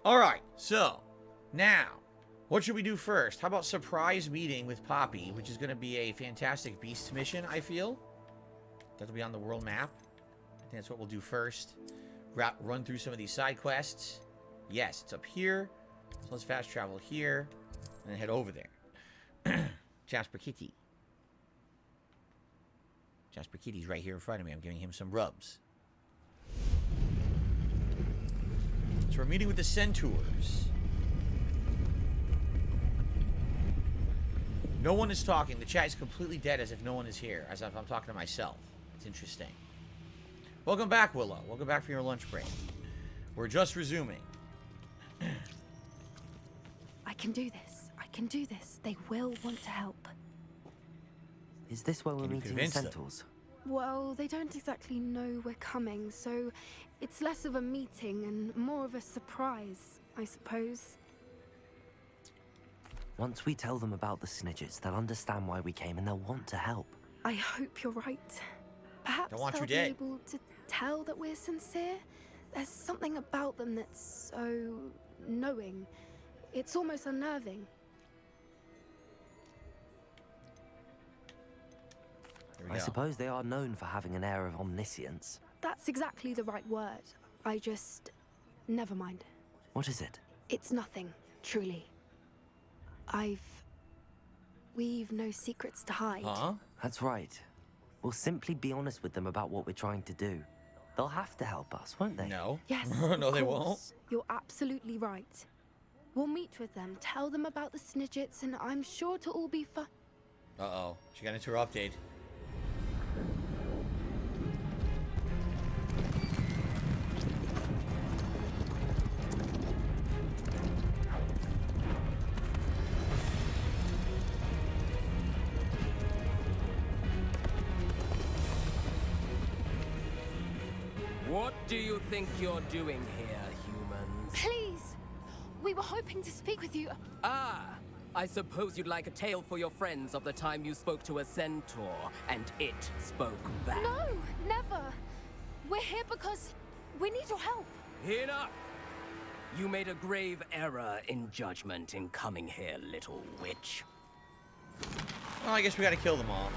Alright, so, now, what should we do first? How about surprise meeting with Poppy, which is going to be a Fantastic Beasts mission, I feel. That'll be on the world map. I think that's what we'll do first. Run through some of these side quests. Yes, it's up here. So let's fast travel here. And then head over there. Jasper Kitty. Jasper Kitty's right here in front of me. I'm giving him some rubs. So we're meeting with the Centaurs. No one is talking. The chat is completely dead as if no one is here. As if I'm talking to myself. It's interesting. Welcome back, Willow. Welcome back from your lunch break. We're just resuming. I can do this. I can do this. They will want to help. Is this where we're meeting the Centaurs? Well, they don't exactly know we're coming, so it's less of a meeting and more of a surprise, I suppose. Once we tell them about the Snidgets, they'll understand why we came and they'll want to help. I hope you're right. Perhaps they'll be able to tell that we're sincere. There's something about them that's so knowing. It's almost unnerving. I suppose they are known for having an air of omniscience. That's exactly the right word. I just... never mind. What is it? It's nothing, truly. We've no secrets to hide. Huh? That's right. We'll simply be honest with them about what we're trying to do. They'll have to help us, won't they? No. Yes, no, they won't. You're absolutely right. We'll meet with them, tell them about the Snidgets, and I'm sure to all be fun. Uh-oh. She got interrupted. What do you think you're doing here, humans? Please! We were hoping to speak with you. Ah! I suppose you'd like a tale for your friends of the time you spoke to a centaur, and it spoke back. No, never! We're here because we need your help. Enough! You made a grave error in judgment in coming here, little witch. Well, I guess we gotta kill them all.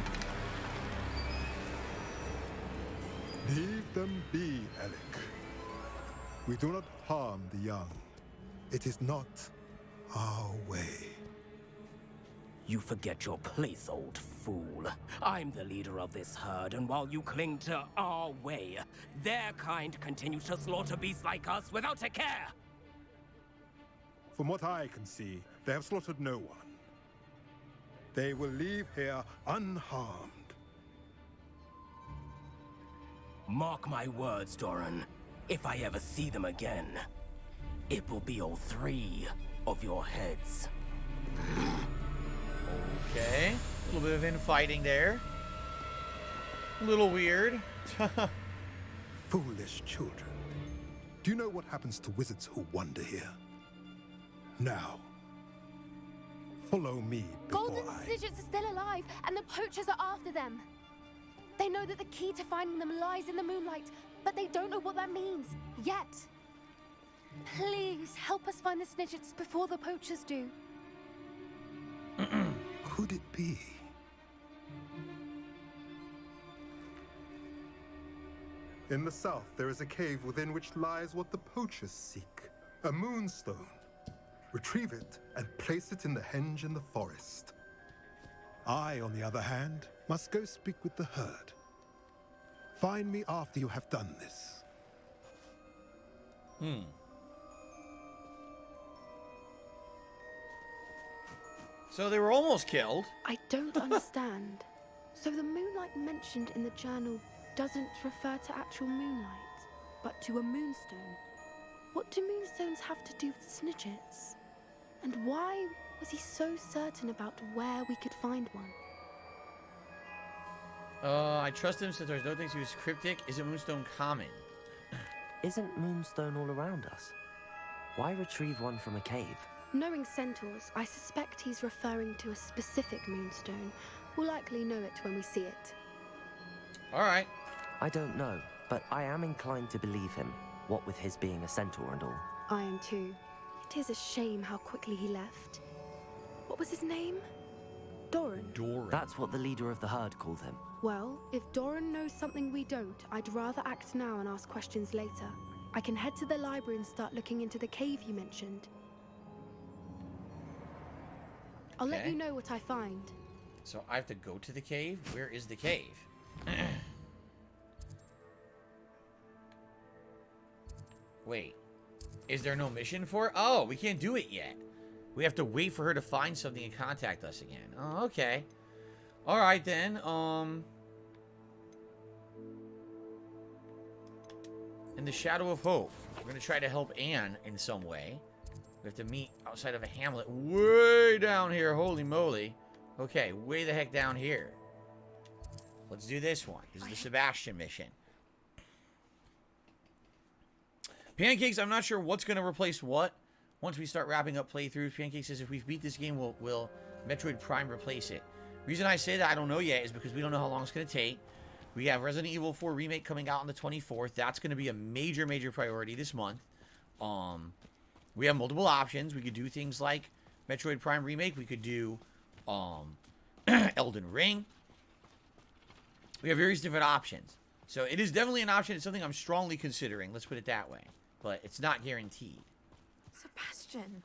Leave them be, Alec. We do not harm the young. It is not our way. You forget your place, old fool. I'm the leader of this herd, and while you cling to our way, their kind continue to slaughter beasts like us without a care. From what I can see, they have slaughtered no one. They will leave here unharmed. Mark my words, Doran. If I ever see them again, it will be all 3 of your heads. Okay. A little bit of infighting there. A little weird. Foolish children. Do you know what happens to wizards who wander here? Now, follow me before Golden Snidgets are still alive, and the poachers are after them. They know that the key to finding them lies in the moonlight, but they don't know what that means, yet. Please, help us find the Snidgets before the poachers do. Could it be? In the south, there is a cave within which lies what the poachers seek. A moonstone. Retrieve it and place it in the henge in the forest. I, on the other hand, must go speak with the herd. Find me after you have done this. So they were almost killed. I don't understand. So the moonlight mentioned in the journal doesn't refer to actual moonlight, but to a moonstone. What do moonstones have to do with Snidgets? And why was he so certain about where we could find one? I trust him since there's no things he was cryptic. Isn't Moonstone common? Isn't Moonstone all around us? Why retrieve one from a cave? Knowing Centaurs, I suspect he's referring to a specific moonstone. We'll likely know it when we see it. Alright. I don't know, but I am inclined to believe him, what with his being a centaur and all. I am too. It is a shame how quickly he left. What was his name? Doran. Doran. That's what the leader of the herd called him. Well, if Doran knows something we don't, I'd rather act now and ask questions later. I can head to the library and start looking into the cave you mentioned. I'll let Okay. you know what I find. So I have to go to the cave? Where is the cave? Wait. Is there no mission for it? Oh, we can't do it yet. We have to wait for her to find something and contact us again. Oh, okay. Alright then. In the Shadow of Hope, we're going to try to help Anne in some way. We have to meet outside of a hamlet way down here. Holy moly. Okay, way the heck down here. Let's do this one. This is the Sebastian mission. Pancakes, I'm not sure what's going to replace what. Once we start wrapping up playthroughs, Pancake says if we beat this game, we'll Metroid Prime replace it. Reason I say that I don't know yet is because we don't know how long it's going to take. We have Resident Evil 4 Remake coming out on the 24th. That's going to be a major, major priority this month. We have multiple options. We could do things like Metroid Prime Remake. We could do Elden Ring. We have various different options. So it is definitely an option. It's something I'm strongly considering. Let's put it that way. But it's not guaranteed. Sebastian,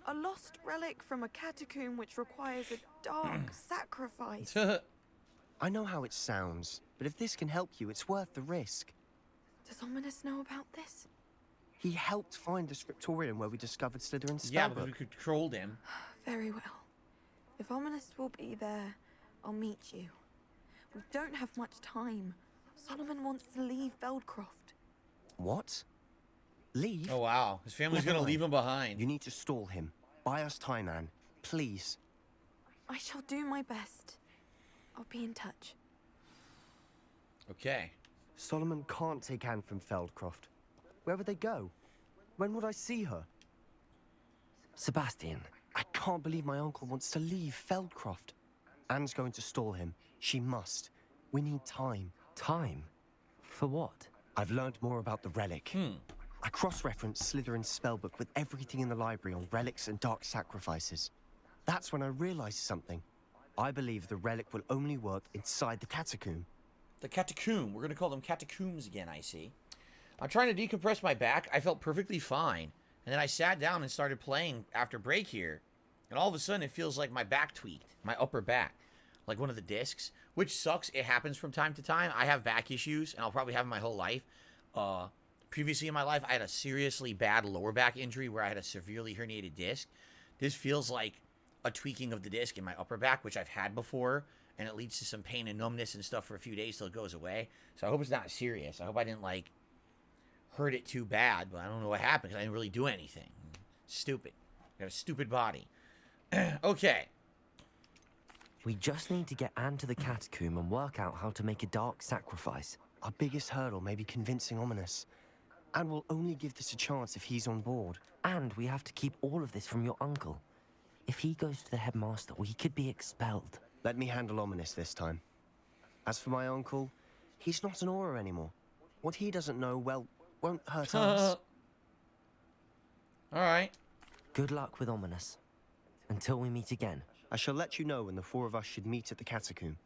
a lost relic from a catacomb which requires a dark sacrifice. I know how it sounds, but if this can help you, it's worth the risk. Does Ominous know about this? He helped find the scriptorium where we discovered Slytherin's Yeah, spellbook. because we controlled him. Very well. If Ominous will be there, I'll meet you. We don't have much time. Solomon wants to leave Feldcroft. What? Leave? Oh, wow. His family's Never going to mind. leave him behind. You need to stall him. Buy us time, Anne. Please. I shall do my best. I'll be in touch. Okay. Solomon can't take Anne from Feldcroft. Where would they go? When would I see her? Sebastian, I can't believe my uncle wants to leave Feldcroft. Anne's going to stall him. She must. We need time. time? For what? I've learned more about the relic. I cross-referenced Slytherin's spellbook with everything in the library on relics and dark sacrifices. That's when I realized something. I believe the relic will only work inside the catacomb. The catacomb. We're going to call them catacombs again, I see. I'm trying to decompress my back. I felt perfectly fine. And then I sat down and started playing after break here. And all of a sudden, it feels like my back tweaked. My upper back. Like one of the discs. Which sucks. It happens from time to time. I have back issues. And I'll probably have them my whole life. Previously in my life, I had a seriously bad lower back injury where I had a severely herniated disc. This feels like a tweaking of the disc in my upper back, which I've had before. And it leads to some pain and numbness and stuff for a few days till it goes away. So I hope it's not serious. I hope I didn't, like, hurt it too bad. But I don't know what happened because I didn't really do anything. Stupid. I got a stupid body. Okay. We just need to get Anne to the catacomb and work out how to make a dark sacrifice. Our biggest hurdle may be convincing Ominous. And we'll only give this a chance if he's on board. And we have to keep all of this from your uncle. If he goes to the headmaster, we could be expelled. Let me handle Ominous this time. As for my uncle, he's not an Auror anymore. What he doesn't know, well, won't hurt us. Alright. Good luck with Ominous. Until we meet again. I shall let you know when the four of us should meet at the catacomb.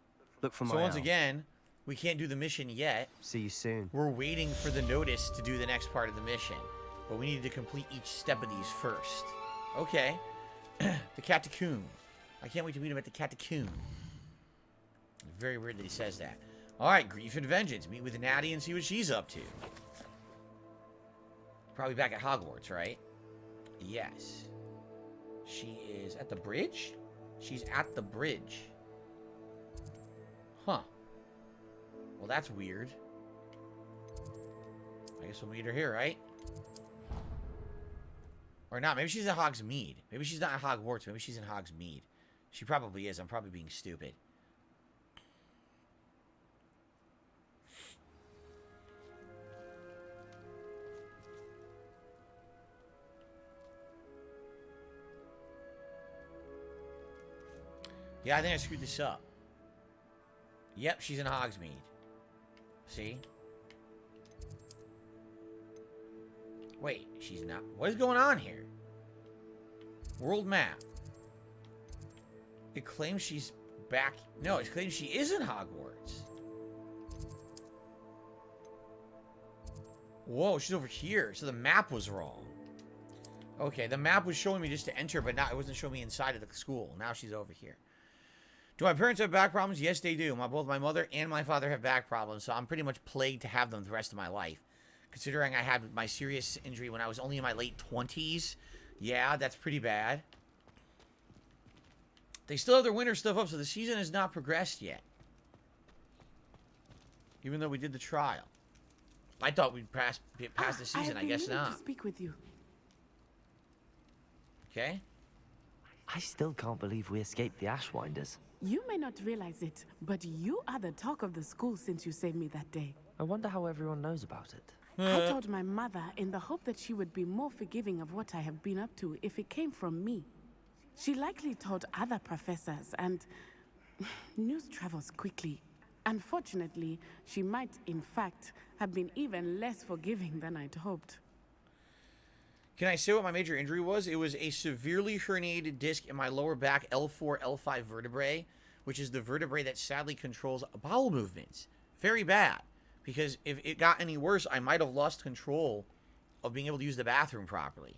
Look for my So once owl. again, we can't do the mission yet. See you soon. We're waiting for the notice to do the next part of the mission. But we need to complete each step of these first. Okay. The catacomb. I can't wait to meet him at the catacomb. Very weird that he says that. Alright, Grief and Vengeance. Meet with Natty and see what she's up to. Probably back at Hogwarts, right? Yes. She is at the bridge? She's at the bridge. Huh. Well, that's weird. I guess we'll meet her here, right? Or not. Maybe she's at Hogsmeade. Maybe she's not at Hogwarts. Maybe she's in Hogsmeade. She probably is. I'm probably being stupid. Yeah, I think I screwed this up. Yep, she's in Hogsmeade. See? Wait, she's not. What is going on here? World map. It claims she's back. No, it claims she is in Hogwarts. Whoa, she's over here. So the map was wrong. Okay, the map was showing me just to enter, but now it wasn't showing me inside of the school. Now she's over here. Do my parents have back problems? Yes, they do. Both my mother and my father have back problems, so I'm pretty much plagued to have them the rest of my life. Considering I had my serious injury when I was only in my late 20s. Yeah, that's pretty bad. They still have their winter stuff up, so the season has not progressed yet. Even though we did the trial. I thought we'd pass the season. I guess not. To speak with you. Okay. I still can't believe we escaped the Ashwinders. You may not realize it, but you are the talk of the school since you saved me that day. I wonder how everyone knows about it. I told my mother in the hope that she would be more forgiving of what I have been up to if it came from me. She likely told other professors, and news travels quickly. Unfortunately, she might, in fact, have been even less forgiving than I'd hoped. Can I say what my major injury was? It was a severely herniated disc in my lower back L4, L5 vertebrae, which is the vertebrae that sadly controls bowel movements. Very bad. Because if it got any worse, I might have lost control of being able to use the bathroom properly.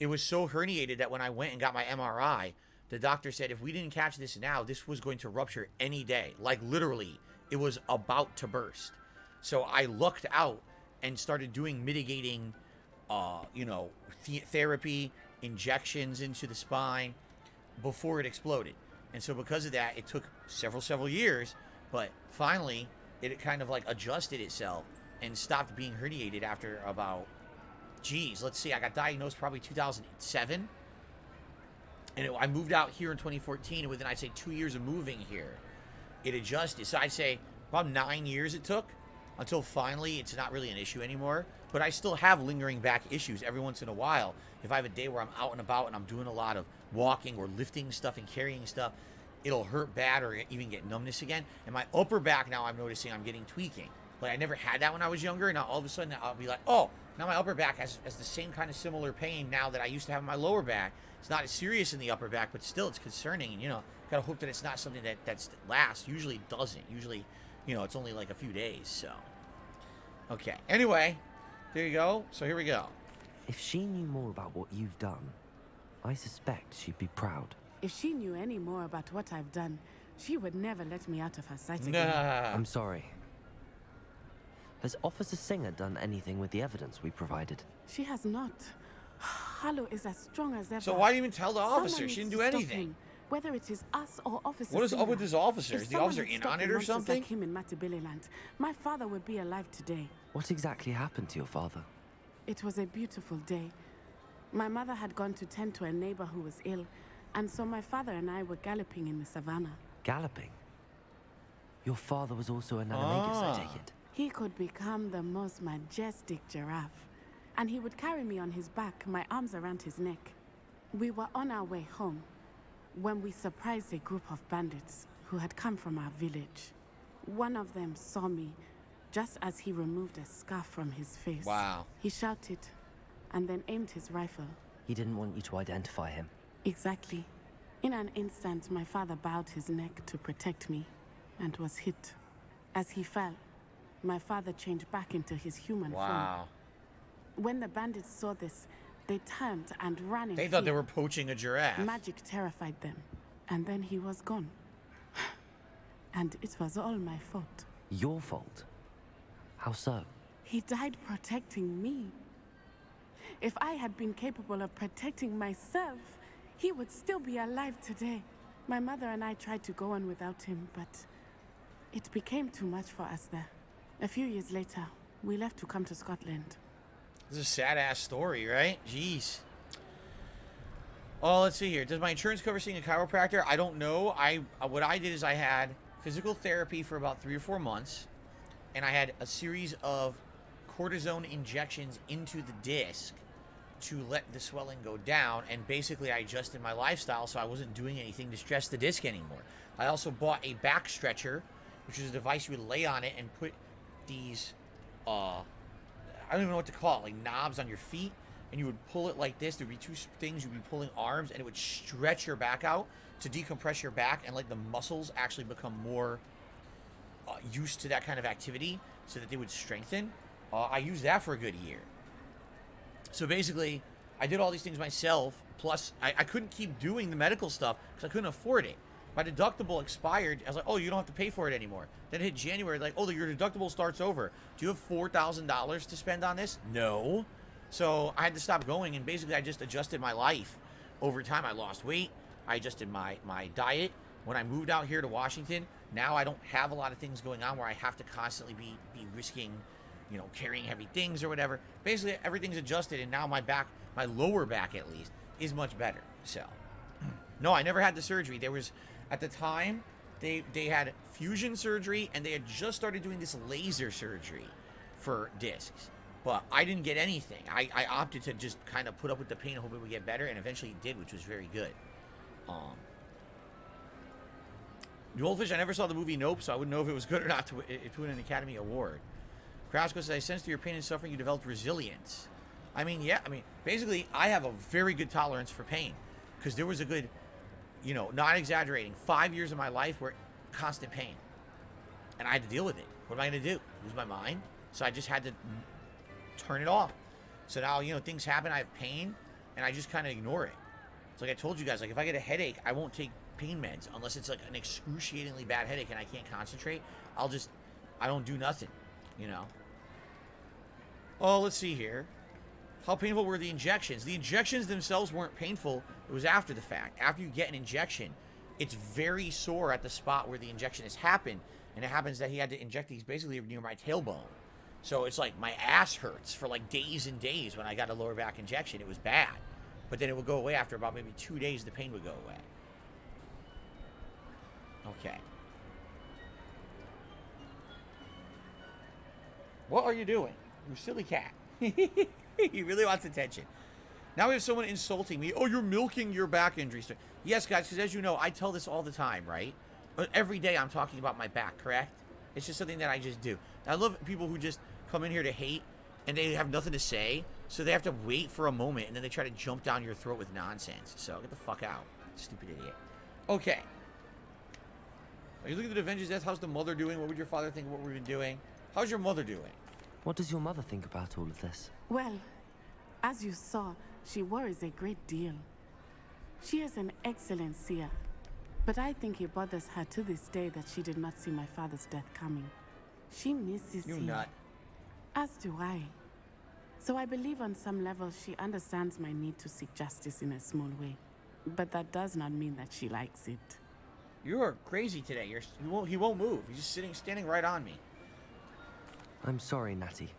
It was so herniated that when I went and got my MRI, the doctor said if we didn't catch this now, this was going to rupture any day. Like literally, it was about to burst. So I lucked out and started doing mitigating, therapy, injections into the spine before it exploded. And so because of that, it took several years, but finally it kind of like adjusted itself and stopped being herniated after about, let's see, I got diagnosed probably 2007. And I moved out here in 2014, and within, I'd say, 2 years of moving here, it adjusted. So I'd say about 9 years it took until finally it's not really an issue anymore. But I still have lingering back issues every once in a while. If I have a day where I'm out and about and I'm doing a lot of walking or lifting stuff and carrying stuff, it'll hurt bad or even get numbness again. And my upper back now, I'm noticing I'm getting tweaking. Like I never had that when I was younger. Now all of a sudden I'll be like, oh, now my upper back has the same kind of similar pain now that I used to have in my lower back. It's not as serious in the upper back, but still it's concerning. And, gotta hope that it's not something that lasts. Usually it doesn't. Usually, it's only like a few days, so. Okay. Anyway, there you go. So here we go. If she knew more about what you've done, I suspect she'd be proud. If she knew any more about what I've done, she would never let me out of her sight again. I'm sorry. Has Officer Singer done anything with the evidence we provided? She has not. Harlow is as strong as ever. So why even tell the officer? Someone She didn't needs do to stop anything. him, whether it is us or Officer What is Singer. up with this officer? If Is the officer someone had in stopped on the it or monsters something? like him in Matabeleland, my father would be alive today. What exactly happened to your father? It was a beautiful day. My mother had gone to tend to a neighbor who was ill, and so my father and I were galloping in the savannah. Galloping? Your father was also an animagus, I take it. He could become the most majestic giraffe, and he would carry me on his back, my arms around his neck. We were on our way home when we surprised a group of bandits who had come from our village. One of them saw me just as he removed a scarf from his face. Wow. He shouted and then aimed his rifle. He didn't want you to identify him. Exactly. In an instant, my father bowed his neck to protect me and was hit. As he fell, my father changed back into his human form. Wow. When the bandits saw this, they turned and ran in They fear. thought they were poaching a giraffe. Magic terrified them, and then he was gone. And it was all my fault. Your fault? How so? He died protecting me. If I had been capable of protecting myself, he would still be alive today. My mother and I tried to go on without him, but it became too much for us there. A few years later, we left to come to Scotland. This is a sad-ass story, right? Jeez. Oh, let's see here. Does my insurance cover seeing a chiropractor? I don't know. What I did is I had physical therapy for about 3 or 4 months, and I had a series of cortisone injections into the disc to let the swelling go down, and basically I adjusted my lifestyle so I wasn't doing anything to stress the disc anymore. I also bought a back stretcher, which is a device you would lay on it and put these, I don't even know what to call it, like knobs on your feet, and you would pull it like this. There'd be two things. You'd be pulling arms, and it would stretch your back out to decompress your back, and like the muscles actually become more used to that kind of activity, so that they would strengthen. I used that for a good year. So basically, I did all these things myself. Plus, I couldn't keep doing the medical stuff because I couldn't afford it. My deductible expired. I was like, oh, you don't have to pay for it anymore. Then it hit January, like, oh, your deductible starts over. Do you have $4,000 to spend on this? No. So I had to stop going, and basically I just adjusted my life. Over time, I lost weight. I adjusted my diet. When I moved out here to Washington, now I don't have a lot of things going on where I have to constantly be risking, you know, carrying heavy things or whatever. Basically, everything's adjusted, and now my back, my lower back at least, is much better. So, no, I never had the surgery. There was, at the time, they had fusion surgery, and they had just started doing this laser surgery for discs. But I didn't get anything. I opted to just kind of put up with the pain, hope it would get better, and eventually it did, which was very good. Goldfish, I never saw the movie Nope, so I wouldn't know if it was good or not to win an Academy Award. Krausko says, I sense through your pain and suffering you developed resilience. I mean, yeah, basically, I have a very good tolerance for pain. Because there was a good, you know, not exaggerating, 5 years of my life were constant pain. And I had to deal with it. What am I going to do? Lose my mind? So I just had to turn it off. So now, you know, things happen, I have pain, and I just kind of ignore it. It's like I told you guys, like, if I get a headache, I won't take pain meds unless it's like an excruciatingly bad headache and I can't concentrate. I don't do nothing, you know. Oh, let's see here. How painful were the injections? The injections themselves weren't painful. It was after the fact. After you get an injection, it's very sore at the spot where the injection has happened. And it happens that he had to inject these basically near my tailbone. So it's like my ass hurts for like days and days when I got a lower back injection. It was bad. But then it would go away after about maybe 2 days. The pain would go away. Okay. What are you doing? You silly cat. He really wants attention. Now we have someone insulting me. Oh, you're milking your back injury. Yes, guys, because as you know, I tell this all the time, right? Every day I'm talking about my back, correct? It's just something that I just do. I love people who just come in here to hate and they have nothing to say, so they have to wait for a moment and then they try to jump down your throat with nonsense. So get the fuck out, stupid idiot. Okay. Are you looking at the Avengers Death? How's the mother doing? What would your father think of what we've been doing? How's your mother doing? What does your mother think about all of this? Well, as you saw, she worries a great deal. She is an excellent seer, but I think it bothers her to this day that she did not see my father's death coming. She misses him. Nut. As do I. So I believe on some level she understands my need to seek justice in a small way. But that does not mean that she likes it. You are crazy today. He won't move. He's just standing right on me. I'm sorry, Natty.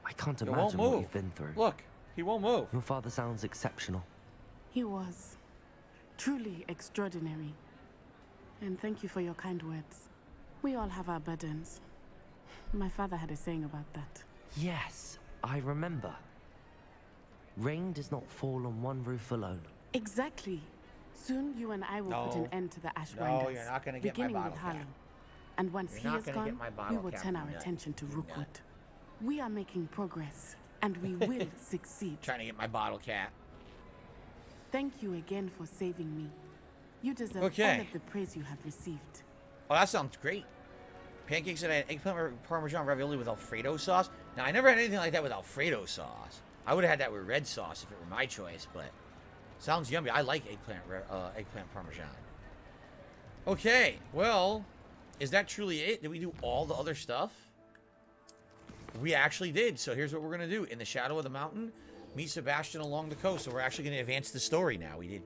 I can't He imagine won't what move. you've been through. Look, he won't move. Your father sounds exceptional. He was. Truly extraordinary. And thank you for your kind words. We all have our burdens. My father had a saying about that. Yes, I remember. Rain does not fall on one roof alone. Exactly. Soon you and I will put an end to the Ashbinders. No, you're not going to get my beginning bottle with cap. Harlow. And once You're he not is gonna gone, get my bottle we will cap, turn you our nut. attention to You Rookwood. nut. We are making progress, and we will succeed. Trying to get my bottle cap. Thank you again for saving me. You deserve Okay. all of the praise you have received. Oh, that sounds great. Pancakes and I had eggplant parmesan ravioli with Alfredo sauce. Now, I never had anything like that with Alfredo sauce. I would have had that with red sauce if it were my choice, but sounds yummy. I like eggplant parmesan. Okay, well, is that truly it? Did we do all the other stuff? We actually did. So here's what we're going to do. In the shadow of the mountain, meet Sebastian along the coast. So we're actually going to advance the story now. We did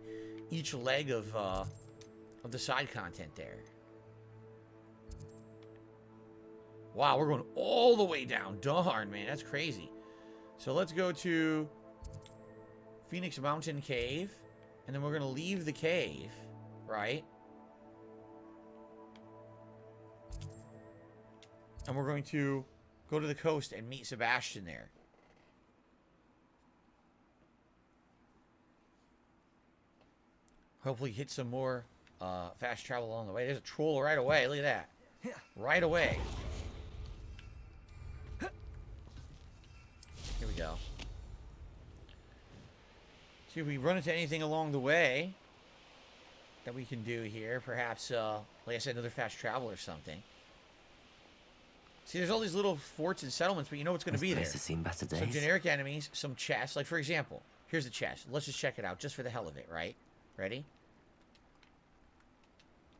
each leg of the side content there. Wow, we're going all the way down. Darn, man. That's crazy. So let's go to Phoenix Mountain Cave. And then we're going to leave the cave, right? And we're going to go to the coast and meet Sebastian there. Hopefully hit some more fast travel along the way. There's a troll right away. Look at that. Right away. Here we go. See if we run into anything along the way that we can do here. Perhaps, like I said, another fast travel or something. See, there's all these little forts and settlements, but you know what's going to be there. This place has seen better days. Some generic enemies, some chests. Like, for example, here's the chest. Let's just check it out, just for the hell of it, right? Ready?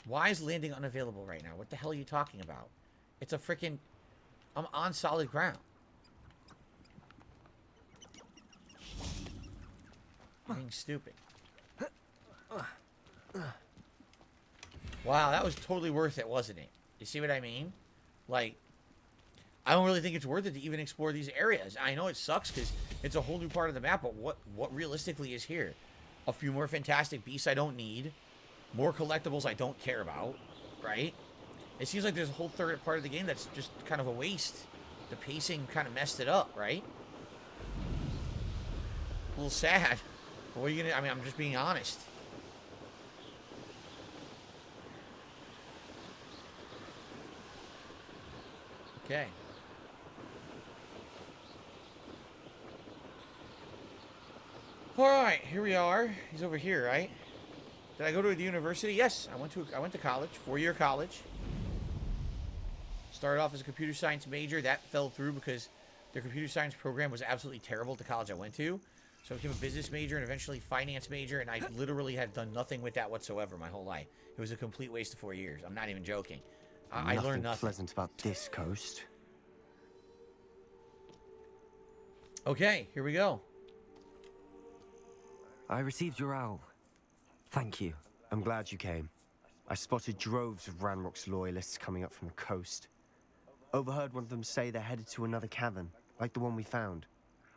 Why is landing unavailable right now? What the hell are you talking about? It's a freaking... I'm on solid ground. I'm being stupid. Wow, that was totally worth it, wasn't it? You see what I mean? Like, I don't really think it's worth it to even explore these areas. I know it sucks because it's a whole new part of the map, but what realistically is here? A few more fantastic beasts I don't need. More collectibles I don't care about, right? It seems like there's a whole third part of the game that's just kind of a waste. The pacing kind of messed it up, right? A little sad. But what are you gonna... I mean, I'm just being honest. Okay. Alright, here we are. He's over here, right? Did I go to the university? Yes, I went to college, 4-year college. Started off as a computer science major. That fell through because their computer science program was absolutely terrible at the college I went to. So I became a business major and eventually finance major, and I literally had done nothing with that whatsoever my whole life. It was a complete waste of 4 years. I'm not even joking. I learned nothing. Pleasant about this coast. Okay, here we go. I received your owl. Thank you. I'm glad you came. I spotted droves of Ranrock's loyalists coming up from the coast. Overheard one of them say they're headed to another cavern, like the one we found.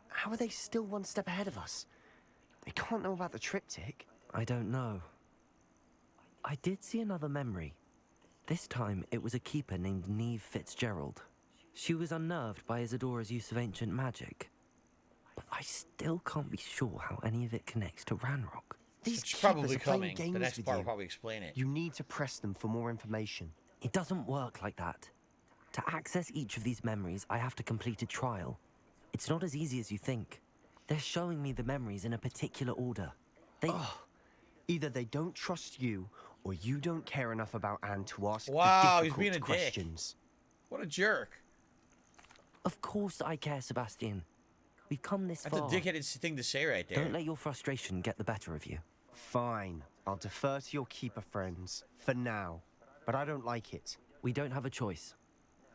How are they still one step ahead of us? They can't know about the Tryptic. I don't know. I did see another memory. This time, it was a keeper named Neve Fitzgerald. She was unnerved by Isadora's use of ancient magic. But I still can't be sure how any of it connects to Ranrock. These It's keepers probably are playing coming. games The next with part you. will probably explain it. You need to press them for more information. It doesn't work like that. To access each of these memories, I have to complete a trial. It's not as easy as you think. They're showing me the memories in a particular order. They... Oh, either they don't trust you, or you don't care enough about Anne to ask Wow, the he's difficult being a dick. questions. What a jerk. Of course I care, Sebastian. We've come this That's far. a dickheaded thing to say right there. Don't let your frustration get the better of you. Fine, I'll defer to your keeper friends, for now. But I don't like it. We don't have a choice.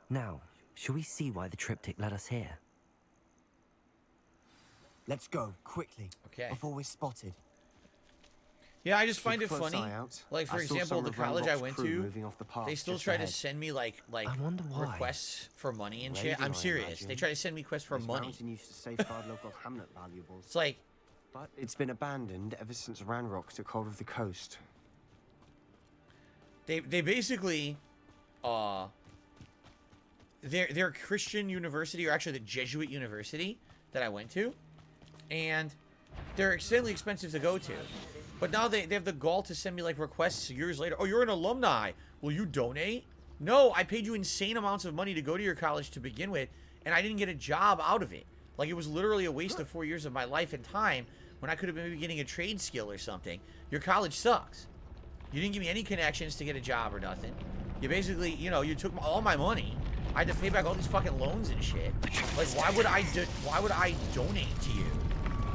Now, shall we see why the Tryptic led us here? Let's go, quickly, Okay. before we're spotted. Yeah, I just Keep find a it close funny. eye out. Like, for I saw example, some the of college I Ranrock's went crew to, moving off the path they still just try to ahead. send me, like I wonder why. requests for money and Raiding, shit. I'm I serious. imagine. They try to send me requests for This money. mountain used to safeguard local hamlet valuables. It's like, But it's been abandoned ever since Ranrock took hold of the coast. they basically, they're a Christian university, or actually the Jesuit university that I went to, and they're extremely expensive to go to. But now they have the gall to send me like requests years later. Oh, you're an alumni. Will you donate? No, I paid you insane amounts of money to go to your college to begin with, and I didn't get a job out of it. Like, it was literally a waste of 4 years of my life and time when I could have been maybe getting a trade skill or something. Your college sucks. You didn't give me any connections to get a job or nothing. You basically, you know, you took all my money. I had to pay back all these fucking loans and shit. Like, why would I donate to you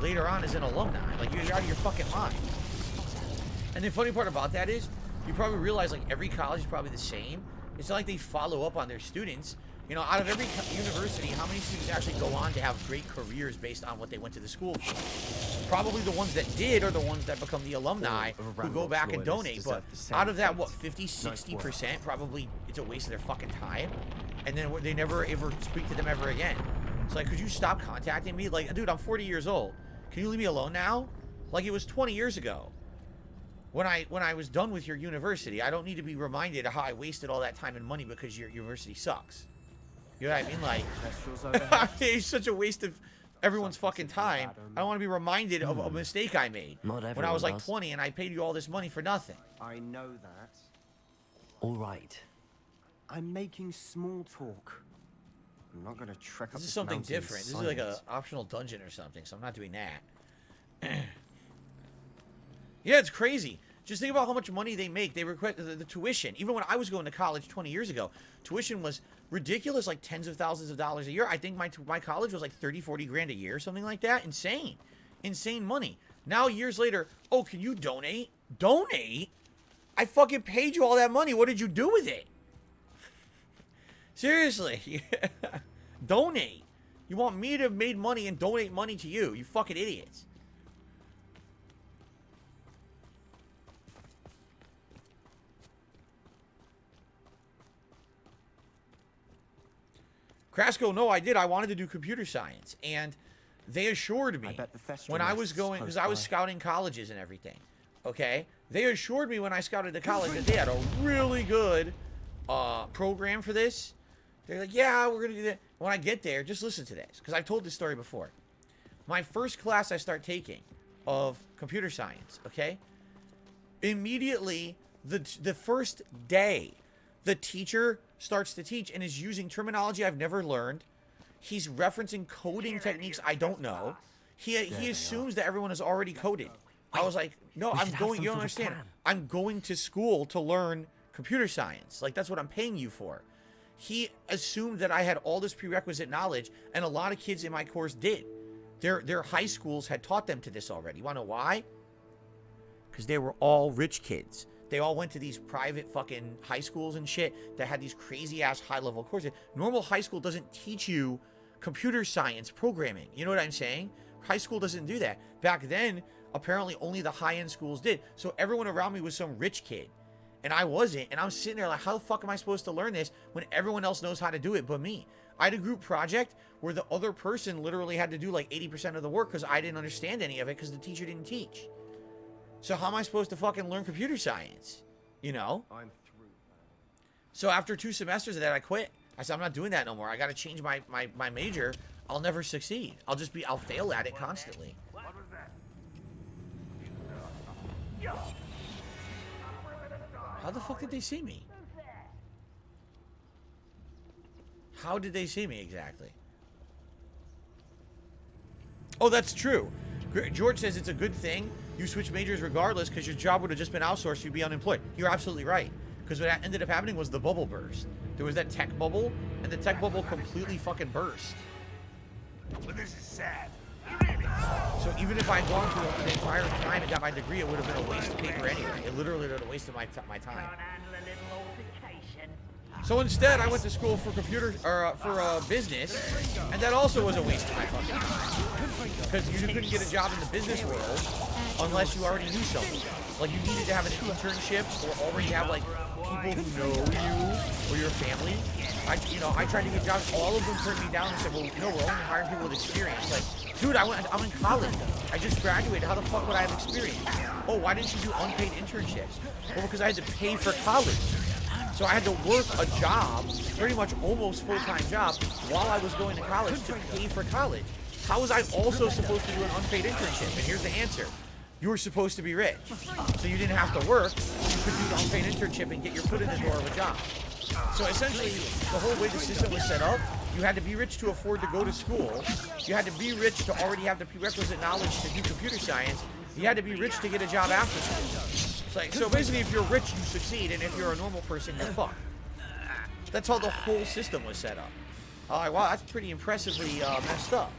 later on as an alumni? Like, you're out of your fucking mind. And the funny part about that is, you probably realize, like, every college is probably the same. It's not like they follow up on their students. You know, out of every university, how many students actually go on to have great careers based on what they went to the school for? Probably the ones that did are the ones that become the alumni who go back and donate. But out of that, what, 50, 60% probably it's a waste of their fucking time. And then they never ever speak to them ever again. It's like, could you stop contacting me? Like, dude, I'm 40 years old. Can you leave me alone now? Like, it was 20 years ago. When I was done with your university, I don't need to be reminded of how I wasted all that time and money because your university sucks. You know what I mean? Like, it's such a waste of everyone's fucking time. I don't want to be reminded of a mistake I made Not when I was like everyone does. 20 and I paid you all this money for nothing. I know that. All right. I'm making small talk. I'm not going to trek up This is something mountain in different. This is like a silence. optional dungeon or something, so I'm not doing that. Yeah, it's crazy. Just think about how much money they make. They request the tuition. Even when I was going to college 20 years ago, tuition was ridiculous, like tens of thousands of dollars a year. I think my college was like 30, 40 grand a year, something like that. Insane. Insane money. Now, years later, oh, can you donate? Donate? I fucking paid you all that money. What did you do with it? Seriously. Donate. You want me to have made money and donate money to you? You fucking idiots. Crasco, no, I did. I wanted to do computer science. And they assured me when I was going, because I was scouting colleges and everything. Okay? They assured me when I scouted the college that they had a really good program for this. They're like, yeah, we're going to do that. When I get there, just listen to this, because I've told this story before. My first class I start taking of computer science, okay? Immediately, the first day, the teacher starts to teach and is using terminology I've never learned. He's referencing coding techniques I don't know. He assumes that everyone is already coded. I was like, no, I'm going, you don't understand. I'm going to school to learn computer science. Like, that's what I'm paying you for. He assumed that I had all this prerequisite knowledge, and a lot of kids in my course did. Their high schools had taught them to this already. You want to know why? Because they were all rich kids. They all went to these private fucking high schools and shit that had these crazy-ass high-level courses. Normal high school doesn't teach you computer science programming. You know what I'm saying? High school doesn't do that. Back then, apparently only the high-end schools did. So everyone around me was some rich kid. And I wasn't. And I'm sitting there like, how the fuck am I supposed to learn this when everyone else knows how to do it but me? I had a group project where the other person literally had to do like 80% of the work because I didn't understand any of it because the teacher didn't teach. So how am I supposed to fucking learn computer science? You know? I'm through. So after 2 semesters of that, I quit. I said, I'm not doing that no more. I got to change my major. I'll never succeed. I'll fail at it constantly. What was that? How the fuck did they see me? How did they see me exactly? Oh, that's true. George says it's a good thing you switch majors regardless because your job would have just been outsourced. You'd be unemployed. You're absolutely right. Because what ended up happening was the bubble burst. There was that tech bubble, and the tech bubble completely fucking burst. But this is sad. So even if I'd gone through the entire time and got my degree, it would have been a waste of paper anyway. It literally would have wasted my time. So instead, I went to school for business, and that also was a waste of my fucking time. Because you couldn't get a job in the business world unless you already knew something. Like, you needed to have an internship or already have, like, people who know you or your family. I tried to get jobs. All of them turned me down and said, well, no, we're only hiring people with experience. Like, dude, I'm in college. I just graduated. How the fuck would I have experience? Oh, why didn't you do unpaid internships? Well, because I had to pay for college. So I had to work a job, pretty much almost full-time job, while I was going to college to pay for college. How was I also supposed to do an unpaid internship? And here's the answer. You were supposed to be rich. So you didn't have to work. You could do the unpaid internship and get your foot in the door of a job. So essentially, the whole way the system was set up, you had to be rich to afford to go to school. You had to be rich to already have the prerequisite knowledge to do computer science. You had to be rich to get a job after school. So basically, if you're rich, you succeed, and if you're a normal person, you're fucked. That's how the whole system was set up. Wow, that's pretty impressively messed up.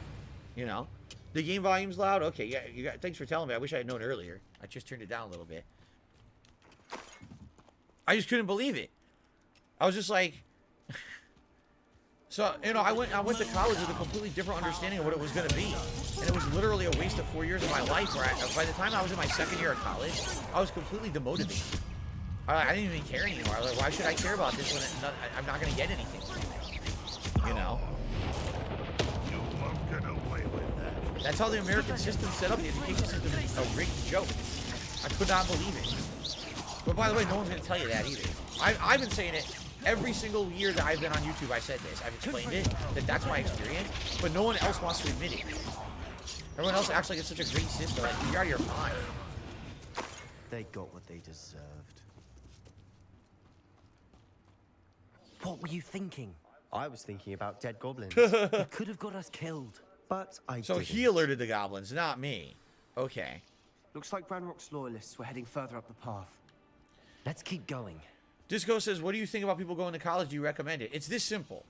You know, the game volume's loud. Okay, yeah, thanks for telling me. I wish I had known earlier. I just turned it down a little bit. I just couldn't believe it. I was just like, so I went to college with a completely different understanding of what it was going to be, and it was literally a waste of 4 years of my life. Where by the time I was in my second year of college, I was completely demotivated. I didn't even care anymore. I was like, why should I care about this when I'm not going to get anything? You know. You won't get away with that. That's how the American system set up. The education system is a rigged joke. I could not believe it. But by the way, no one's going to tell you that either. I've been saying it every single year that I've been on YouTube. I said this. I've explained it, that's my experience. But no one else wants to admit it. Everyone else acts like it's such a great system. Like, you're out of your mind. They got what they deserved. What were you thinking? I was thinking about dead goblins. It could have got us killed. But I So didn't. he alerted the goblins, not me. Okay. Looks like Ranrock's loyalists were heading further up the path. Let's keep going. Disco says, what do you think about people going to college? Do you recommend it? It's this simple.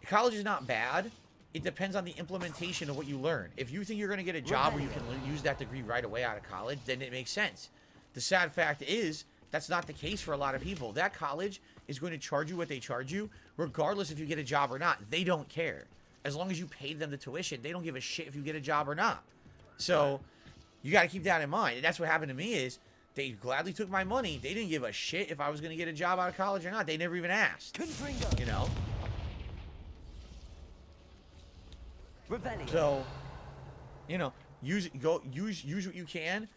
College is not bad. It depends on the implementation of what you learn. If you think you're going to get a job where you can use that degree right away out of college, then it makes sense. The sad fact is, that's not the case for a lot of people. That college is going to charge you what they charge you, regardless if you get a job or not. They don't care. As long as you paid them the tuition, they don't give a shit if you get a job or not. So, you got to keep that in mind. And that's what happened to me is, they gladly took my money. They didn't give a shit if I was going to get a job out of college or not. They never even asked. You know? So, you know, use what you can.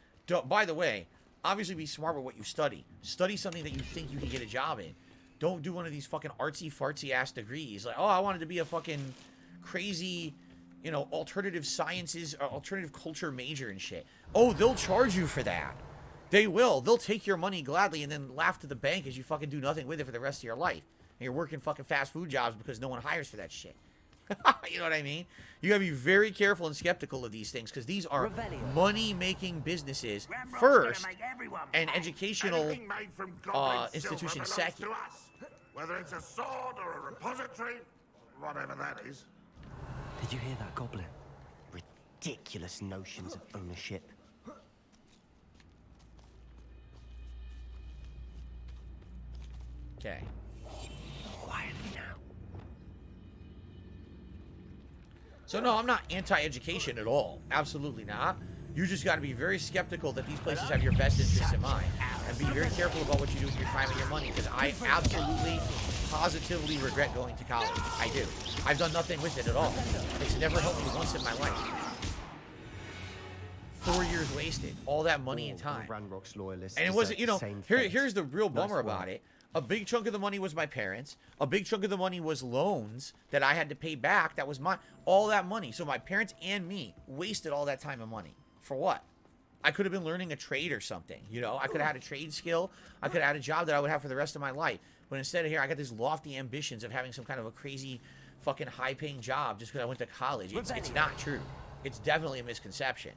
By the way, obviously be smart with what you study. Study something that you think you can get a job in. Don't do one of these fucking artsy-fartsy ass degrees. Like, oh, I wanted to be a fucking crazy, you know, alternative sciences or alternative culture major and shit. Oh, they'll charge you for that. They will. They'll take your money gladly and then laugh to the bank as you fucking do nothing with it for the rest of your life. And you're working fucking fast food jobs because no one hires for that shit. You know what I mean? You gotta be very careful and skeptical of these things because these are money-making businesses first and educational institutions second. Whether it's a sword or a repository, whatever that is. Did you hear that, Goblin? Ridiculous notions of ownership. Okay. Quiet now. So no, I'm not anti-education at all. Absolutely not. You just got to be very skeptical that these places have your best interests in mind. And be very careful about what you do with your time and your money. Because I absolutely, positively regret going to college. I do. I've done nothing with it at all. It's never helped me once in my life. 4 years wasted. All that money and time. Ranrock's loyalists. And it wasn't, you know, here's the real bummer about it. A big chunk of the money was my parents. A big chunk of the money was loans that I had to pay back. That was all that money. So my parents and me wasted all that time and money. For what? I could have been learning a trade or something. You know, I could have had a trade skill. I could have had a job that I would have for the rest of my life. But instead of here, I got these lofty ambitions of having some kind of a crazy fucking high-paying job just because I went to college. It's not true. It's definitely a misconception.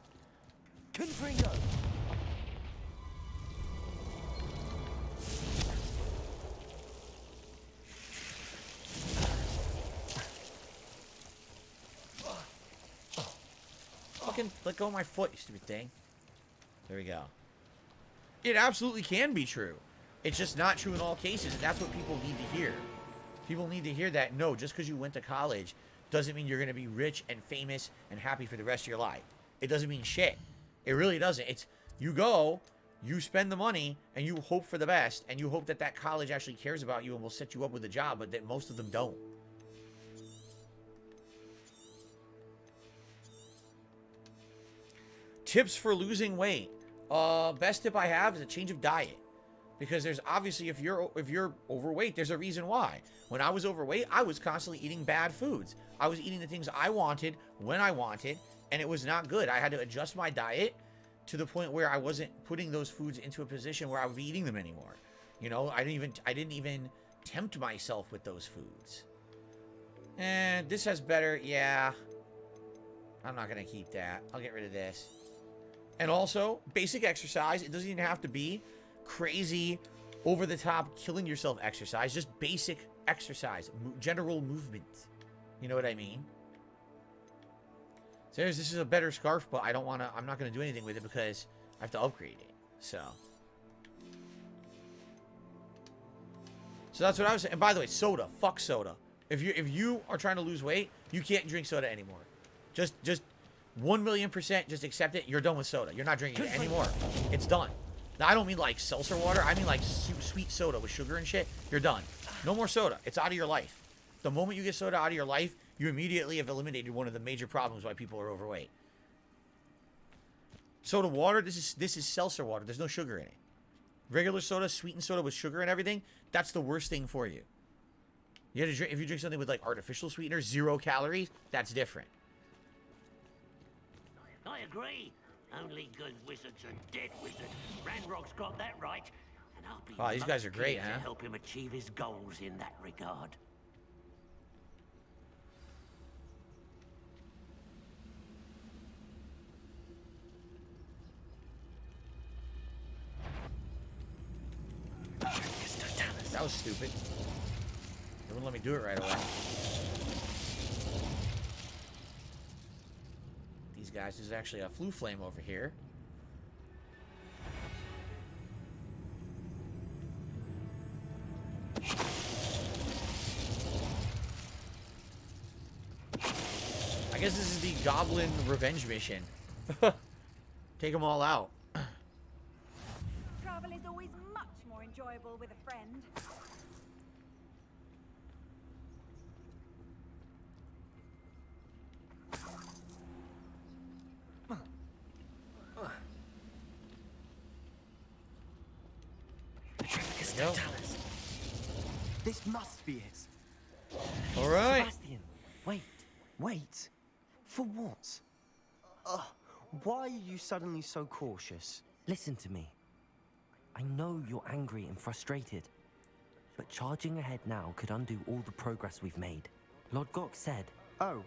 Fucking let go of my foot, you stupid thing. There we go. It absolutely can be true. It's just not true in all cases, and that's what people need to hear. People need to hear that, no, just because you went to college doesn't mean you're going to be rich and famous and happy for the rest of your life. It doesn't mean shit. It really doesn't. It's, you go, you spend the money, and you hope for the best, and you hope that that college actually cares about you and will set you up with a job, but that most of them don't. Tips for losing weight. Best tip I have is a change of diet. Because there's obviously, if you're overweight, there's a reason why. When I was overweight, I was constantly eating bad foods. I was eating the things I wanted when I wanted, and it was not good. I had to adjust my diet to the point where I wasn't putting those foods into a position where I would be eating them anymore. You know, I didn't even tempt myself with those foods. And this has better, yeah. I'm not gonna keep that. I'll get rid of this. And also, basic exercise. It doesn't even have to be crazy, over-the-top, killing yourself exercise. Just basic exercise. General movement. You know what I mean? So this is a better scarf, but I'm not going to do anything with it because I have to upgrade it. So that's what I was saying. And by the way, soda. Fuck soda. If you are trying to lose weight, you can't drink soda anymore. Just 1,000,000% just accept it. You're done with soda. You're not drinking it anymore. It's done. Now, I don't mean like seltzer water. I mean like sweet soda with sugar and shit. You're done. No more soda. It's out of your life. The moment you get soda out of your life, you immediately have eliminated one of the major problems why people are overweight. Soda water, this is seltzer water. There's no sugar in it. Regular soda, sweetened soda with sugar and everything, that's the worst thing for you. You have to drink, if you drink something with like artificial sweeteners, 0 calories, that's different. I agree. Only good wizards are dead wizards. Ranrock's got that right. And I'll be wow, these guys are great, to huh? help him achieve his goals in that regard. That was stupid. They wouldn't let me do it right away. These guys, there's actually a flue flame over here. I guess this is the Goblin Revenge mission. Take them all out. Travel is always much more enjoyable with a friend. The Tryptic is There we go. tell us. This must be it. All right. Sebastian, Wait. For what? Why are you suddenly so cautious? listen to me. I know you're angry and frustrated, but charging ahead now could undo all the progress we've made. Lord Gok said, Oh,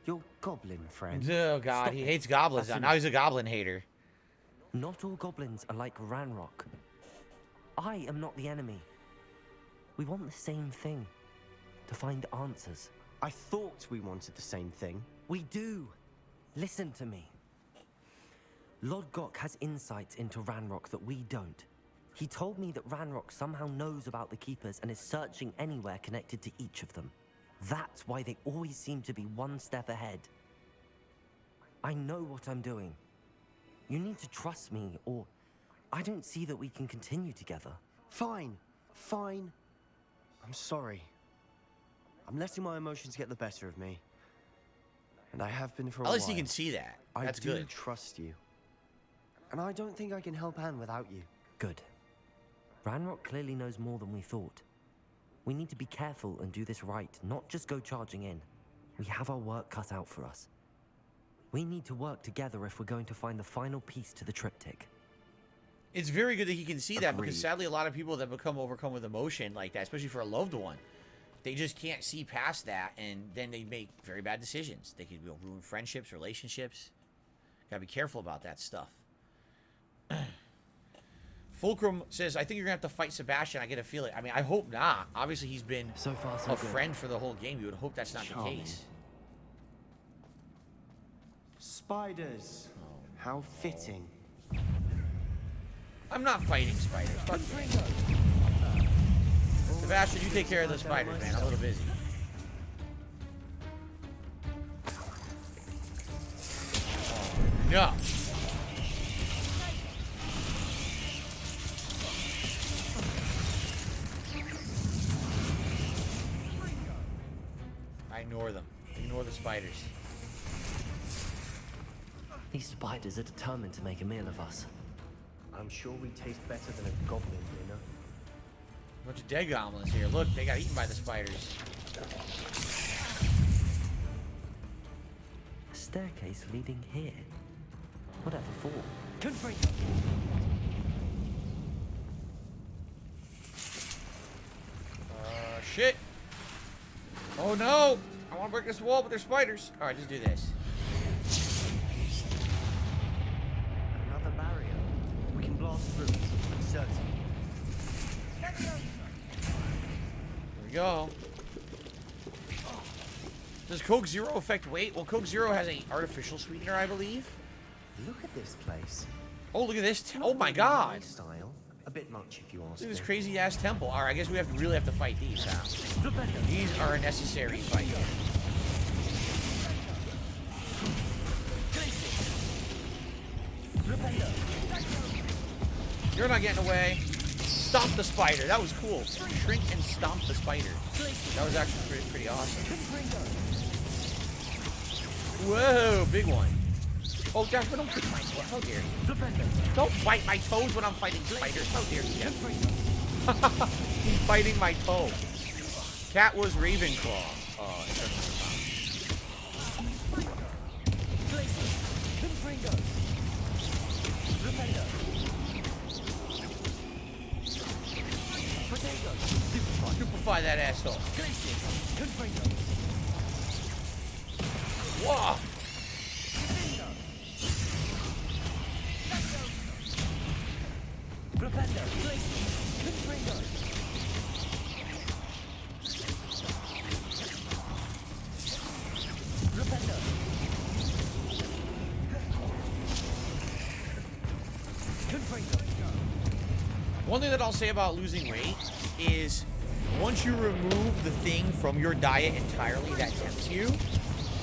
your goblin friend. Oh god, Stop he it. hates goblins now. That's Now he's a goblin hater. not all goblins are like Ranrock. I am not the enemy. We want the same thing, to find answers. I thought we wanted the same thing. We do. Listen to me. Lord Gok has insights into Ranrock that we don't. He told me that Ranrock somehow knows about the Keepers and is searching anywhere connected to each of them. That's why they always seem to be one step ahead. I know what I'm doing. You need to trust me, or I don't see that we can continue together. Fine. I'm sorry. I'm letting my emotions get the better of me. And I have been for a At while. least he can see that. That's I do good. trust you. And I don't think I can help Anne without you. Good. Ranrock clearly knows more than we thought. We need to be careful and do this right, not just go charging in. We have our work cut out for us. We need to work together if we're going to find the final piece to the Tryptic. It's very good that he can see that, because Agreed. sadly a lot of people that become overcome with emotion like that, especially for a loved one, they just can't see past that, and then they make very bad decisions. They could ruin friendships, relationships. Gotta be careful about that stuff. Fulcrum says, I think you're gonna have to fight Sebastian. I get a feeling. I mean, I hope not. Obviously, he's been So far, so a good. friend for the whole game. You would hope that's not Charming. the case. Spiders. How fitting. I'm not fighting spiders. Fuck you. Sebastian, you take care of the spiders, man. I'm a little busy. Oh, no. I ignore them. Ignore the spiders. These spiders are determined to make a meal of us. I'm sure we taste better than a goblin dinner. Bunch of dead goblins here. Look, they got eaten by the spiders. A staircase leading here. Whatever for? Shit. Oh no. I want to break this wall, but there's spiders. All right, just do this. Another barrier. We can blast through it. Certainly. There we go. Does Coke Zero affect weight? Well, Coke Zero has an artificial sweetener, I believe. Look at this place. Oh, look at this. Oh my god. Style. A bit much if you ask Look at this me. crazy ass temple. All right, I guess we really have to fight these, huh? These are a necessary fight. You're not getting away. Stomp the spider. That was cool. Shrink and stomp the spider. That was actually pretty awesome. Whoa, big one. Oh, Jasper, don't kick my foot. How dare you? Don't bite my toes when I'm fighting spiders. How dare you? He's biting my toe. Cat was Ravenclaw. Oh, it doesn't stupefy that asshole. Whoa! One thing that I'll say about losing weight is once you remove the thing from your diet entirely that tempts you,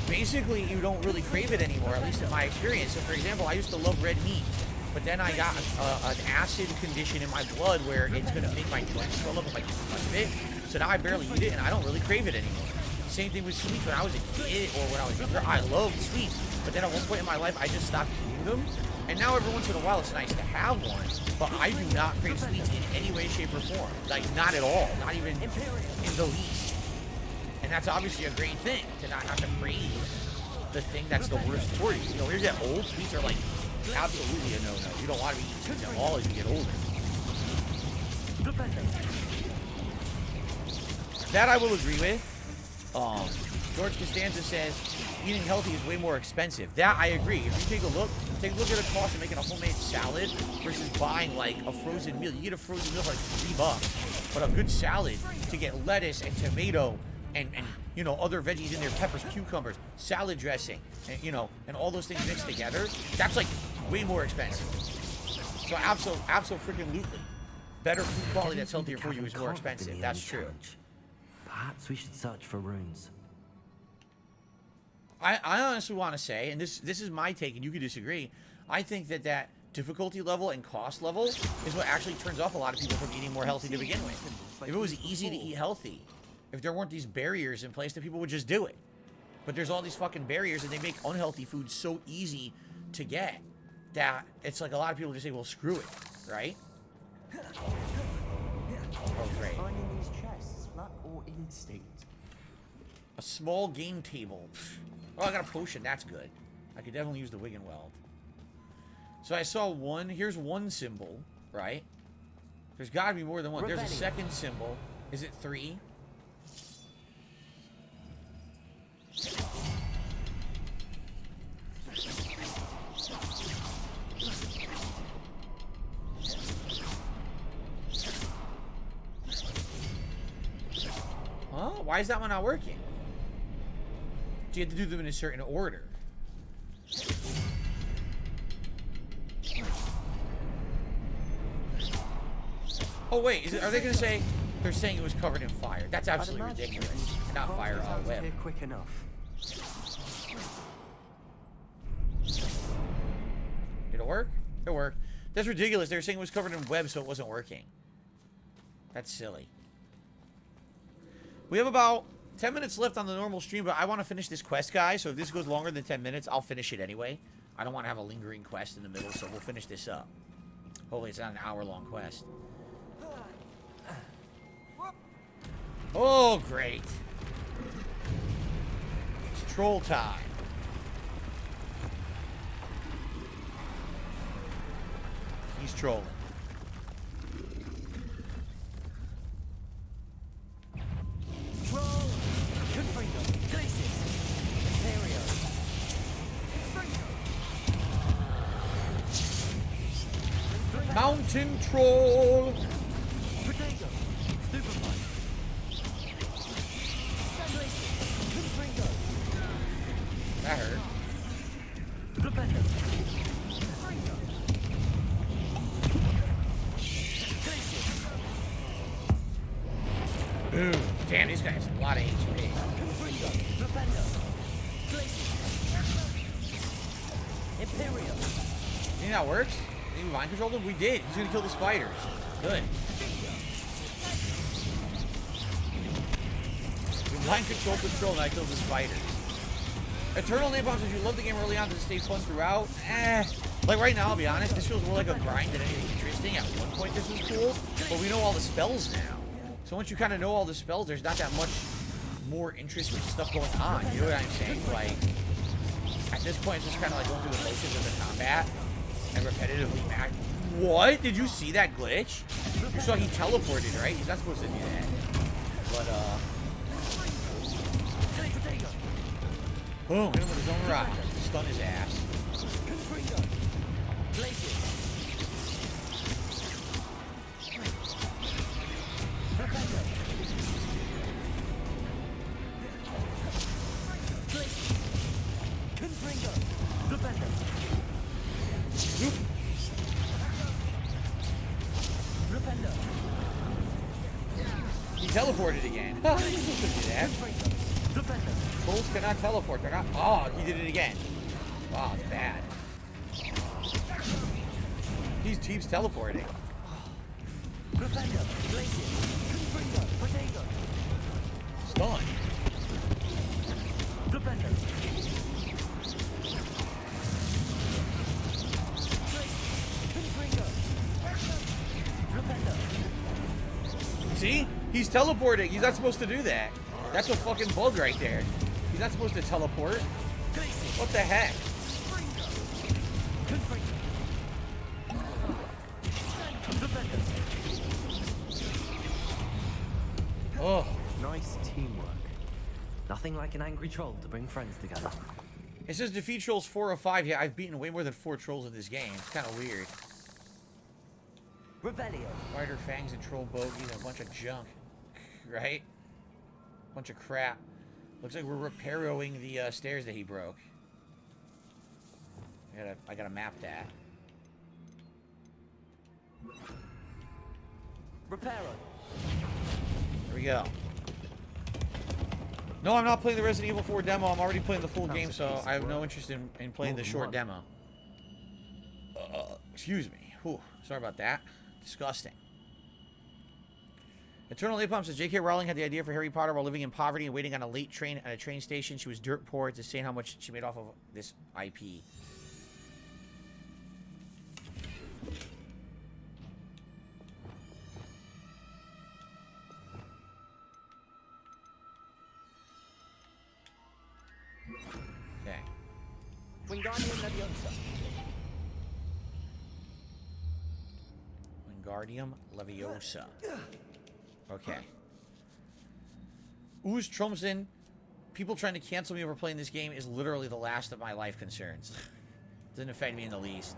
basically you don't really crave it anymore, at least in my experience. So for example, I used to love red meat, but then I got an acid condition in my blood where it's going to make my joints swell up if I touch it. So now I barely eat it and I don't really crave it anymore. Same thing with sweets. When I was a kid or when I was younger, I loved sweets. But then at one point in my life, I just stopped eating them. And now every once in a while, it's nice to have one. But I do not crave sweets in any way, shape, or form. Like, not at all. Not even in the least. And that's obviously a great thing, to not have to crave the thing that's the worst for you. You know, when you get old, sweets are like absolutely a no-no. You don't want to be eating sweets at all as you get older. That I will agree with. George Costanza says eating healthy is way more expensive. That I agree. If you take a look at the cost of making a homemade salad versus buying like a frozen meal. You get a frozen meal for like $3, but a good salad to get lettuce and tomato and you know, other veggies in there, peppers, cucumbers, salad dressing, and you know, and all those things mixed together, that's like way more expensive. So absolutely, better food quality that's healthier for you is more expensive. That's true. Perhaps we should search for runes. I honestly want to say, and this is my take, and you can disagree, I think that difficulty level and cost level is what actually turns off a lot of people from eating more healthy to begin with. If it was easy to eat healthy, if there weren't these barriers in place, then people would just do it. But there's all these fucking barriers, and they make unhealthy food so easy to get that it's like a lot of people just say, well, screw it, right? Oh, great. Finding these chests, luck or instinct? A small game table. Oh, I got a potion. That's good. I could definitely use the Wig and Weld. So I saw one. Here's one symbol, right? There's got to be more than one. There's a second symbol. Is it 3? Huh? Why is that one not working? You have to do them in a certain order. Oh wait, are they going to say they're saying it was covered in fire? That's absolutely ridiculous. Not fire, web. Quick enough. Did it work? It worked. That's ridiculous. They were saying it was covered in web, so it wasn't working. That's silly. We have about 10 minutes left on the normal stream, but I want to finish this quest, guys. So if this goes longer than 10 minutes, I'll finish it anyway. I don't want to have a lingering quest in the middle, so we'll finish this up. Hopefully it's not an hour-long quest. Oh, great. It's troll time. He's trolling. Mountain troll. That hurt. Boom. Damn, these guys have a lot of HP. Imperial. Think that works? Think we mind controlled him? We did. He's gonna kill the spiders. Good. We mind controlled the troll and I killed the spiders. Eternal Napalm says you love the game early on, does it stay fun throughout? Like right now, I'll be honest, this feels more like a grind than anything interesting. At one point this was cool, but we know all the spells now. So once you kind of know all the spells, there's not that much more interesting stuff going on. You know what I'm saying? Like, at this point, it's just kind of like going through the motions of the combat and repetitively back. What? Did you see that glitch? You saw he teleported, right? He's not supposed to do that. But, boom, hit him with his own rock. Stun his ass. teleported again. He's supposed to do that. Trolls cannot teleport. They're not. Oh, he did it again. Wow, it's bad. He keeps teleporting. Stun. See? He's teleporting. He's not supposed to do that. That's a fucking bug right there. He's not supposed to teleport. What the heck? Oh. Nice teamwork. Nothing like an angry troll to bring friends together. It says defeat trolls 4 of 5. Yeah, I've beaten way more than 4 trolls in this game. It's kind of weird. Revelio. Spider fangs and troll bogies and a bunch of junk. Right? Bunch of crap. Looks like we're repairing the stairs that he broke. I gotta map that. Reparo. There we go. No, I'm not playing the Resident Evil 4 demo. I'm already playing the full game, so I have no interest in playing the short demo. Excuse me. Whew, sorry about that. Disgusting. Eternal Napalm says J.K. Rowling had the idea for Harry Potter while living in poverty and waiting on a late train at a train station. She was dirt poor. It's insane how much she made off of this IP. Okay. Wingardium Leviosa. Wingardium Leviosa. Okay. Ooze Trumson. People trying to cancel me over playing this game is literally the last of my life concerns. Doesn't affect me in the least.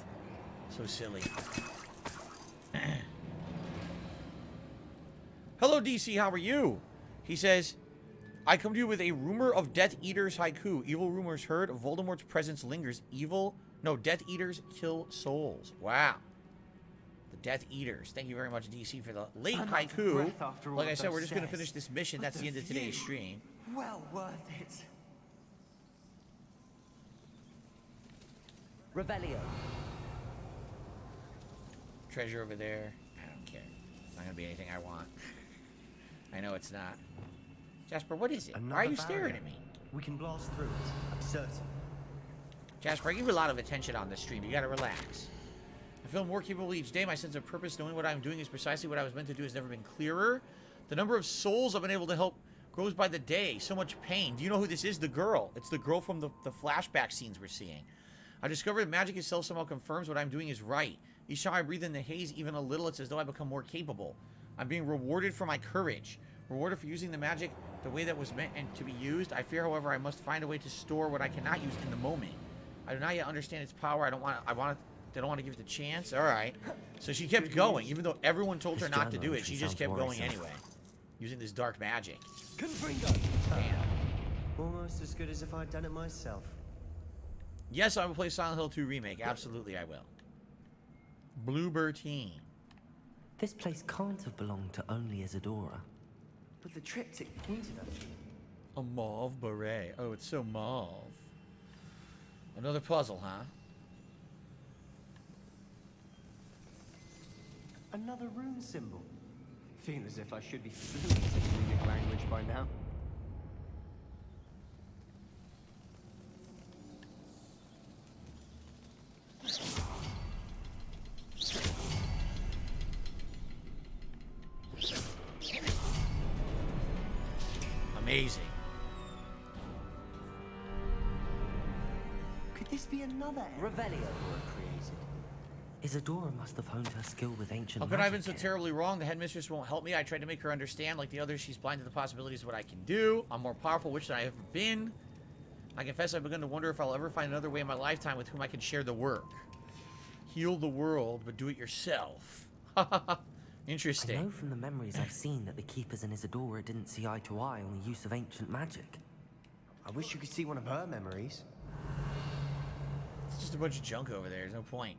So silly. Hello, DC. How are you? He says, I come to you with a rumor of Death Eaters haiku. Evil rumors heard. Voldemort's presence lingers. Death Eaters kill souls. Wow. The Death Eaters. Thank you very much, DC, for the late haiku. Like I said, we're just going to finish this mission. That's the end of today's stream. Well worth it. Revelio. Treasure over there. I don't care. It's not going to be anything I want. I know it's not. Jasper, what is it? Why are you staring at me? We can blast through it. I'm certain. Jasper, I give you a lot of attention on this stream. You gotta relax. I feel more capable each day. My sense of purpose, knowing what I'm doing is precisely what I was meant to do, has never been clearer. The number of souls I've been able to help grows by the day. So much pain. Do you know who this is? The girl. It's the girl from the flashback scenes we're seeing. I discovered that magic itself somehow confirms what I'm doing is right. Each time I breathe in the haze even a little, it's as though I become more capable. I'm being rewarded for my courage. Rewarded for using the magic the way that was meant and to be used. I fear, however, I must find a way to store what I cannot use in the moment. I do not yet understand its power. They don't want to give it the chance. All right. So she kept going, even though everyone told her not to do it. She just kept going anyway, using this dark magic. Damn. Almost as good as if I'd done it myself. Yes, I will play Silent Hill 2 Remake. Absolutely, I will. Bluebird-teen. This place can't have belonged to only Isadora. But the triptych pointed at you. A mauve beret. Oh, it's so mauve. Another puzzle, huh? Another rune symbol. Feel as if I should be fluent in runic language by now. Amazing. Could this be another Revelio were created? Isadora must have honed her skill with ancient How could I have been magic so terribly wrong? The headmistress won't help me. I tried to make her understand. Like the others, she's blind to the possibilities of what I can do. I'm more powerful witch than I have ever been. I confess I've begun to wonder if I'll ever find another way in my lifetime with whom I can share the work. Heal the world, but do it yourself. Interesting. I know from the memories I've seen that the Keepers and Isadora didn't see eye to eye on the use of ancient magic. I wish you could see one of her memories. It's just a bunch of junk over there. There's no point.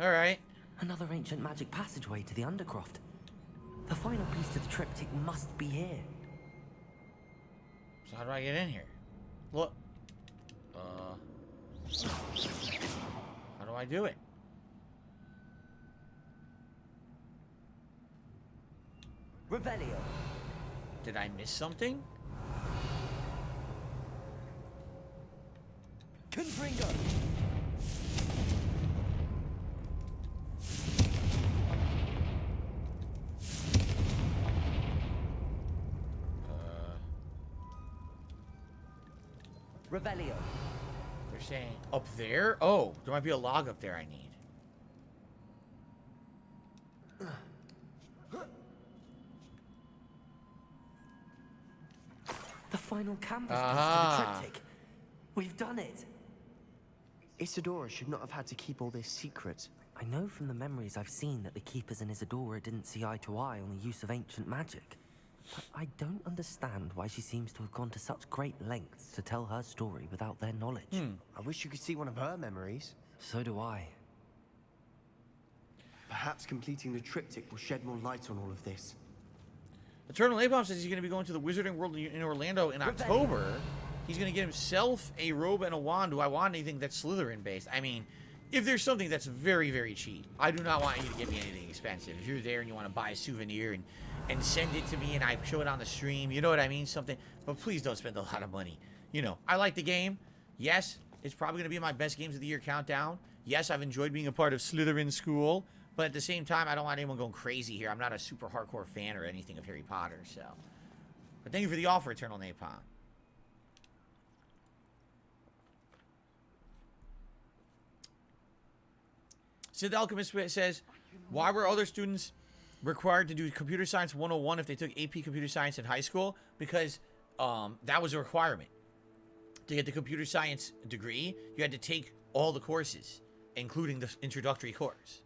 All right. Another ancient magic passageway to the Undercroft. The final piece to the triptych must be here. So how do I get in here? Look. How do I do it? Revelio. Did I miss something? Confringo. Revelio. They're saying up there? Oh, there might be a log up there I need. The final canvas piece to the triptych. We've done it. Isadora should not have had to keep all this secret. I know from the memories I've seen that the Keepers and Isadora didn't see eye to eye on the use of ancient magic. But I don't understand why she seems to have gone to such great lengths to tell her story without their knowledge. I wish you could see one of her memories. So do I. Perhaps completing the triptych will shed more light on all of this. Eternal Napalm says he's going to be going to the Wizarding World in Orlando in October. He's going to get himself a robe and a wand. Do I want anything that's Slytherin based? I mean, if there's something that's very, very cheap, I do not want you to get me anything expensive. If you're there and you want to buy a souvenir and send it to me and I show it on the stream, you know what I mean? Something. But please don't spend a lot of money. You know, I like the game. Yes, it's probably going to be my best games of the year countdown. Yes, I've enjoyed being a part of Slytherin school. But at the same time, I don't want anyone going crazy here. I'm not a super hardcore fan or anything of Harry Potter, so. But thank you for the offer, Eternal Napalm. Sid the Alchemist says, why were other students required to do Computer Science 101 if they took AP Computer Science in high school? Because that was a requirement. To get the Computer Science degree, you had to take all the courses, including the introductory course.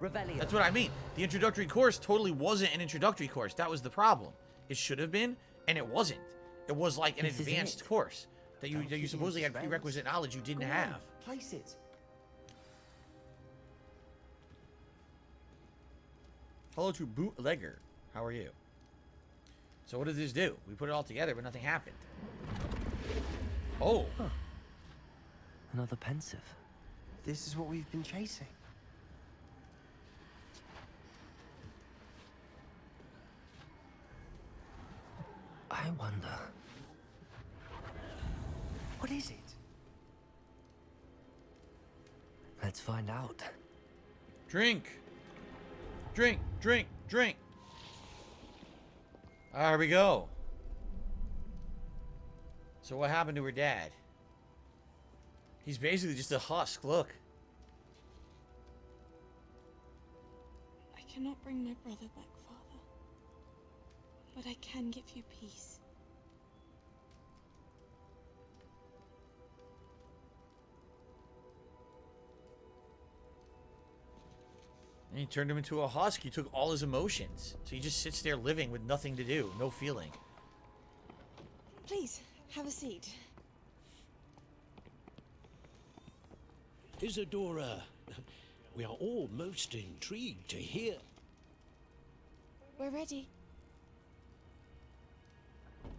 Revelio. That's what I mean. The introductory course totally wasn't an introductory course. That was the problem. It should have been, and it wasn't. It was like an advanced course that you supposedly had prerequisite knowledge you didn't have. Place it. Hello to Bootlegger. How are you? So what did this do? We put it all together, but nothing happened. Oh. Huh. Another pensive. This is what we've been chasing. I wonder. What is it? Let's find out. Drink. Drink, drink, drink. There we go. So what happened to her dad? He's basically just a husk, look. I cannot bring my brother back, Father. But I can give you peace. And he turned him into a husk. He took all his emotions. So he just sits there living with nothing to do. No feeling. Please, have a seat. Isadora, we are all most intrigued to hear. We're ready.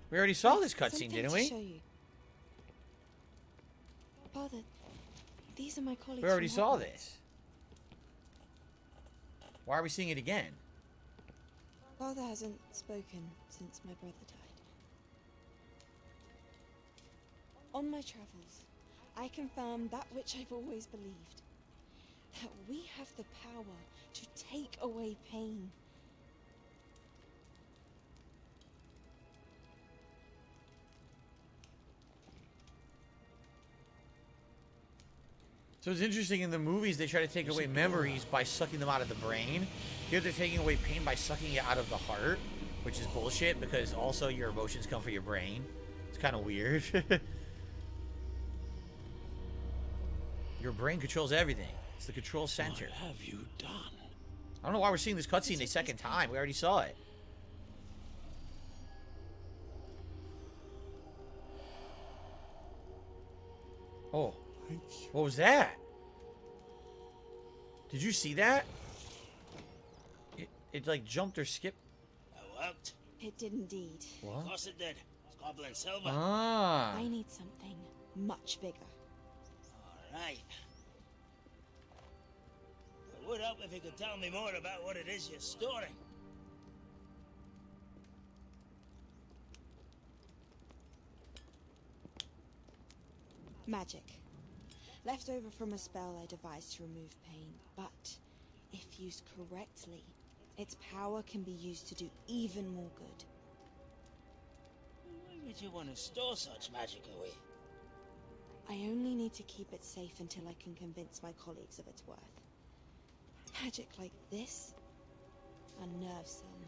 We already saw this cutscene, didn't To we? show you. Father, these are my colleagues. We already from saw Hogwarts. this. Why are we seeing it again? Father hasn't spoken since my brother died. On my travels, I confirmed that which I've always believed. That we have the power to take away pain. So it's interesting, in the movies they try to take away memories by sucking them out of the brain. Here they're taking away pain by sucking it out of the heart, which is bullshit because also your emotions come from your brain. It's kind of weird. Your brain controls everything. It's the control center. What have you done? I don't know why we're seeing this cutscene a second time. We already saw it. Oh. What was that? Did you see that? It like jumped or skipped. That worked. It did indeed. What? Of course it did. It's copper and silver. Ah. I need something much bigger. Alright. It would help if you could tell me more about what it is you're storing. Magic. Left over from a spell I devised to remove pain, but if used correctly, its power can be used to do even more good. Why would you want to store such magic away? I only need to keep it safe until I can convince my colleagues of its worth. Magic like this unnerves some.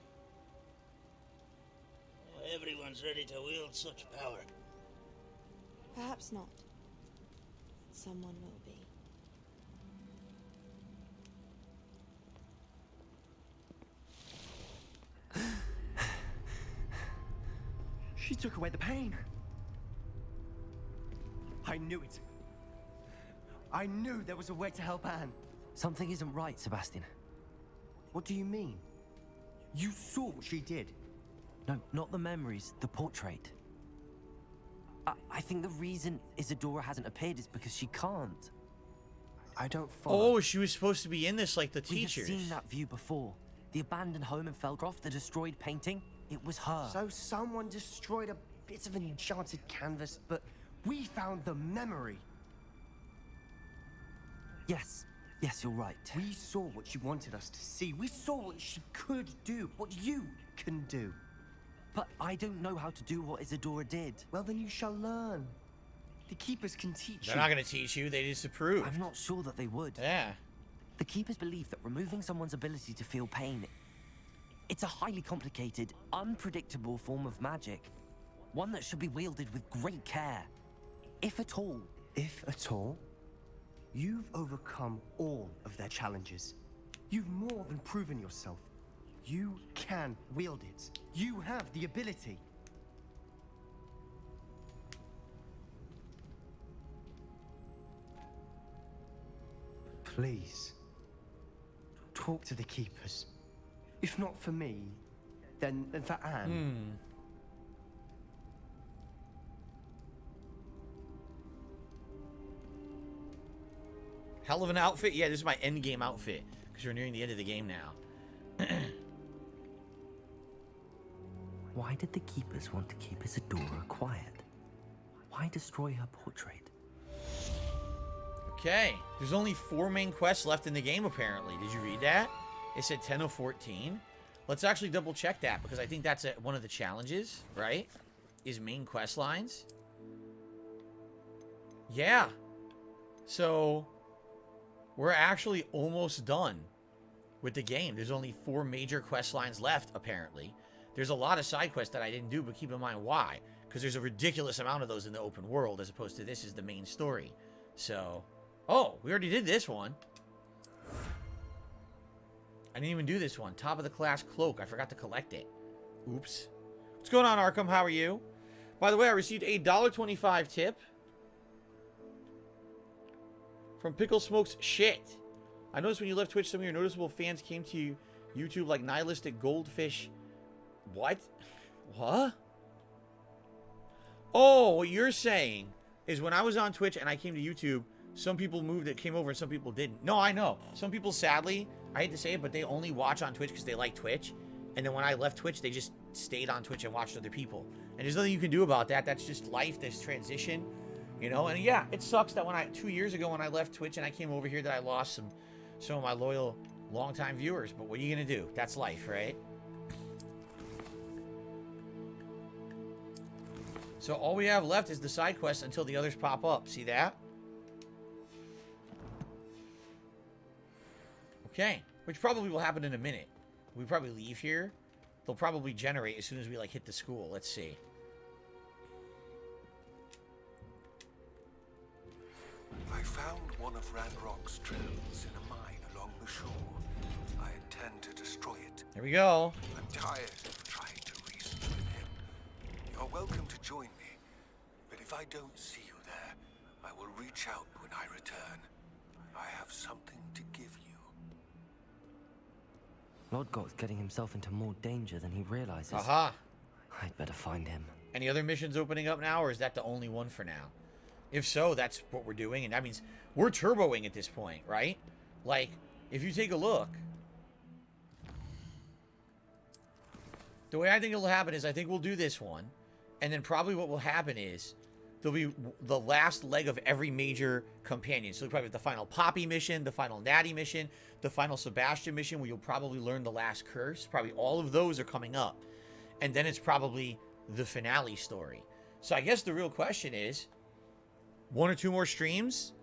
Everyone's ready to wield such power. Perhaps not. Someone will be. She took away the pain. I knew it. I knew there was a way to help Anne. Something isn't right, Sebastian. What do you mean? You saw what she did. No, not the memories, the portrait. I think the reason Isadora hasn't appeared is because she can't. I don't follow. Oh, she was supposed to be in this like the teachers. We have seen that view before. The abandoned home in Felgroth, the destroyed painting, it was her. So someone destroyed a bit of an enchanted canvas, but we found the memory. Yes, you're right. We saw what she wanted us to see. We saw what she could do, what you can do. But I don't know how to do what Isadora did. Well, then you shall learn. The Keepers can teach They're not going to teach you, they disapprove. I'm not sure that they would. Yeah. The Keepers believe that removing someone's ability to feel pain, it's a highly complicated, unpredictable form of magic. One that should be wielded with great care. If at all. If at all? You've overcome all of their challenges. You've more than proven yourself. You can wield it. You have the ability. Please, talk to the Keepers. If not for me, then for Anne. Hell of an outfit. Yeah, this is my end game outfit because we're nearing the end of the game now. Why did the Keepers want to keep Isadora quiet? Why destroy her portrait? Okay, there's only 4 main quests left in the game apparently. Did you read that? It said 10 of 14. Let's actually double check that because I think that's one of the challenges, right? Is main quest lines. Yeah. So we're actually almost done with the game. There's only 4 major quest lines left apparently. There's a lot of side quests that I didn't do, but keep in mind why. Because there's a ridiculous amount of those in the open world as opposed to this is the main story. So, oh, we already did this one. I didn't even do this one. Top of the class cloak. I forgot to collect it. Oops. What's going on, Arkham? How are you? By the way, I received a $1.25 tip from Pickle Smokes Shit. I noticed when you left Twitch, some of your noticeable fans came to YouTube like nihilistic goldfish. What? What? Oh, what you're saying is when I was on Twitch and I came to YouTube, some people moved it, came over, and some people didn't. No, I know. Some people, sadly, I hate to say it, but they only watch on Twitch because they like Twitch. And then when I left Twitch, they just stayed on Twitch and watched other people. And there's nothing you can do about that. That's just life, this transition, you know? And yeah, it sucks that when 2 years ago when I left Twitch and I came over here that I lost some of my loyal, longtime viewers. But what are you going to do? That's life, right? So all we have left is the side quests until the others pop up. See that? Okay. Which probably will happen in a minute. We probably leave here. They'll probably generate as soon as we like hit the school. Let's see. I found one of Ranrock's drills in a mine along the shore. I intend to destroy it. There we go. I'm tired of trying to reason with him. You're welcome to join me, but if I don't see you there, I will reach out when I return. I have something to give you. Lodgot's getting himself into more danger than he realizes. Aha. I'd better find him. Any other missions opening up now, or is that the only one for now? If so, that's what we're doing, and that means we're turboing at this point, right? Like, if you take a look, the way I think it'll happen is I think we'll do this one, and then probably what will happen is there'll be the last leg of every major companion. So probably the final Poppy mission, the final Natty mission, the final Sebastian mission, where you'll probably learn the last curse. Probably all of those are coming up. And then it's probably the finale story. So I guess the real question is, 1 or 2 more streams?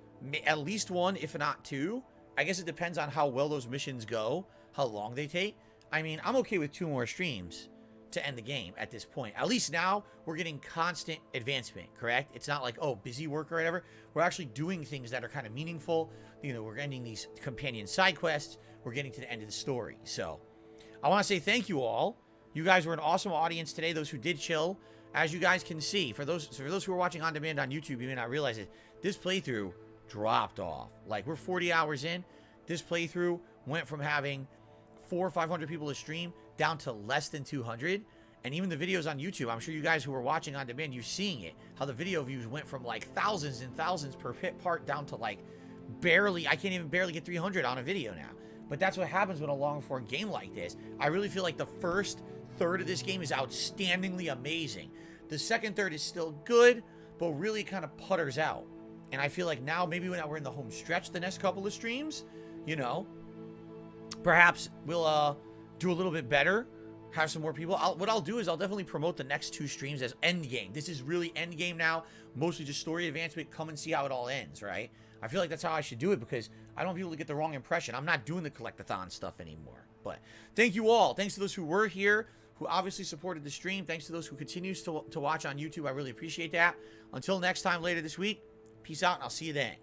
At least 1, if not 2. I guess it depends on how well those missions go, how long they take. I mean, I'm okay with 2 more streams to end the game at this point. At least now we're getting constant advancement, correct? It's not like, oh, busy work or whatever. We're actually doing things that are kind of meaningful. You know, we're ending these companion side quests. We're getting to the end of the story. So I want to say thank you all. You guys were an awesome audience today, those who did chill. As you guys can see, for those who are watching on demand on YouTube, you may not realize it, this playthrough dropped off. Like, we're 40 hours in. This playthrough went from having 400 or 500 people to stream down to less than 200. And even the videos on YouTube, I'm sure you guys who are watching on demand, you're seeing it. How the video views went from like thousands and thousands per part down to like barely, I can't even barely get 300 on a video now. But that's what happens with a long-form game like this. I really feel like the first third of this game is outstandingly amazing. The second third is still good, but really kind of putters out. And I feel like now, maybe when we're in the home stretch the next couple of streams, you know, perhaps we'll do a little bit better, have some more people. What I'll do is I'll definitely promote the next 2 streams as endgame. This is really endgame now, mostly just story advancement. Come and see how it all ends, right? I feel like that's how I should do it, because I don't want people to get the wrong impression. I'm not doing the collectathon stuff anymore. But thank you all. Thanks to those who were here, who obviously supported the stream. Thanks to those who continues to watch on YouTube. I really appreciate that. Until next time later this week, peace out, and I'll see you then.